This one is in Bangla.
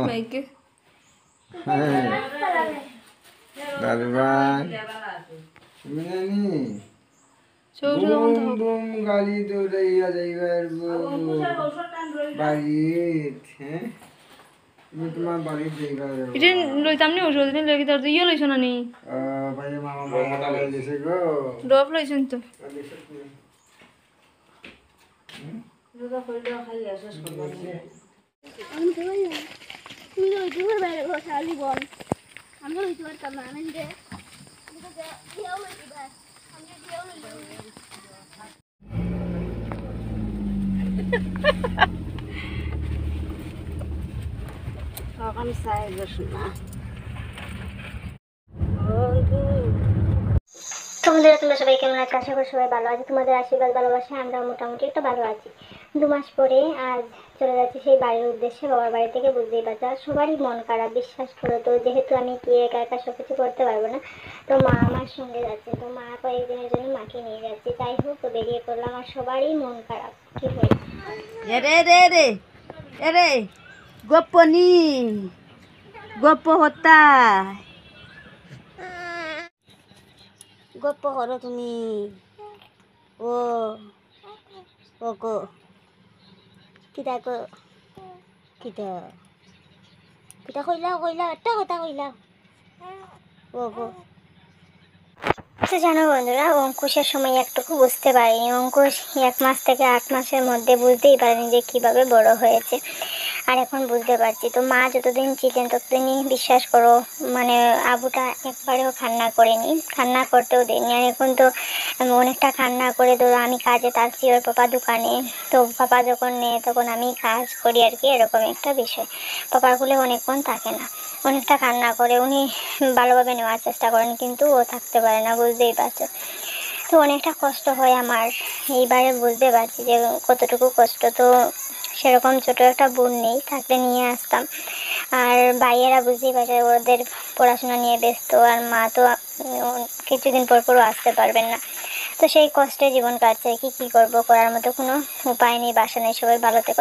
মাইকে বুম বুম গাড়ি দৌড়াইয়া যাইবার বাড়িত। হ্যাঁ তুমি তোমার বাড়ির যাইবার এটা লইতাম নি ওষুধ দিন লই তোর ইয়ে লইছ না নি ভাই মামা মামা গেছে গো ডব লইছেন তো তুই ওই বাইরে বসালি বল আমি লইতে পারতাম না আমি যে আমি চাই না তোমরা সবাই কেমন আছো? আশা করি সবাই ভালো আছে। তোমাদের আশীর্বাদ ভালোবাসা আমরা মোটামুটি একটু ভালো আছি। 2 মাস পরে আজ চলে যাচ্ছি সেই বাড়ির উদ্দেশ্যে, বাবার বাড়ি থেকে। বুঝতেই পারছো আর সবারই মন খারাপ, বিশ্বাস করো। তো যেহেতু আমি কি একা একা সব কিছু করতে পারবো না, তো মা আমার সঙ্গে যাচ্ছে। তো মা কয়েকদিনের জন্য মাকে নিয়ে যাচ্ছে। যাই হোক বেরিয়ে পড়লাম আর সবারই মন খারাপ। কি বলি রে রে রে রে গোপনি গপ্প হত্যা গপ্প করো তুমি। ও ও গো কিতা গো কিতা কিতা কইলাও কইলাও একটা কথা কইলাও ও গো। তো জানো বন্ধুরা, অঙ্কুশের সময় একটুকু বুঝতে পারিনি। অঙ্কুশ 1 মাস থেকে 8 মাসের মধ্যে বুঝতেই পারেনি যে কিভাবে বড় হয়েছে, আর এখন বুঝতে পারছি। তো মা যতদিন ছিলেন ততদিনই বিশ্বাস করো মানে আবুটা একবারেও কান্না করেনি, কান্না করতেও দেয়নি। আর এখন তো অনেকটা কান্না করে। তো আমি কাজে থাকছি, ওর পাপা দোকানে। তো পাপা যখন নেয় তখন আমি কাজ করি আর কি, এরকম একটা বিষয়। পাপার কুলে অনেকক্ষণ থাকে না, অনেকটা কান্না করে। উনি ভালোভাবে নেওয়ার চেষ্টা করেন কিন্তু ও থাকতে পারে না, বুঝতেই পারছো। তো অনেকটা কষ্ট হয় আমার। এইবারে বুঝতে পারছি যে কতটুকু কষ্ট। তো সেরকম ছোটো একটা বোন নেই, থাকলে নিয়ে আসতাম। আর ভাইয়েরা বুঝতেই পারছে ওদের পড়াশোনা নিয়ে ব্যস্ত, আর মা তো কিছুদিন পর পরও আসতে পারবেন না। তো সেই কষ্টে জীবন কাটছে কি করব, করার মতো কোনো উপায় নেই। বাসা নেই। সবাই ভালো থেকো।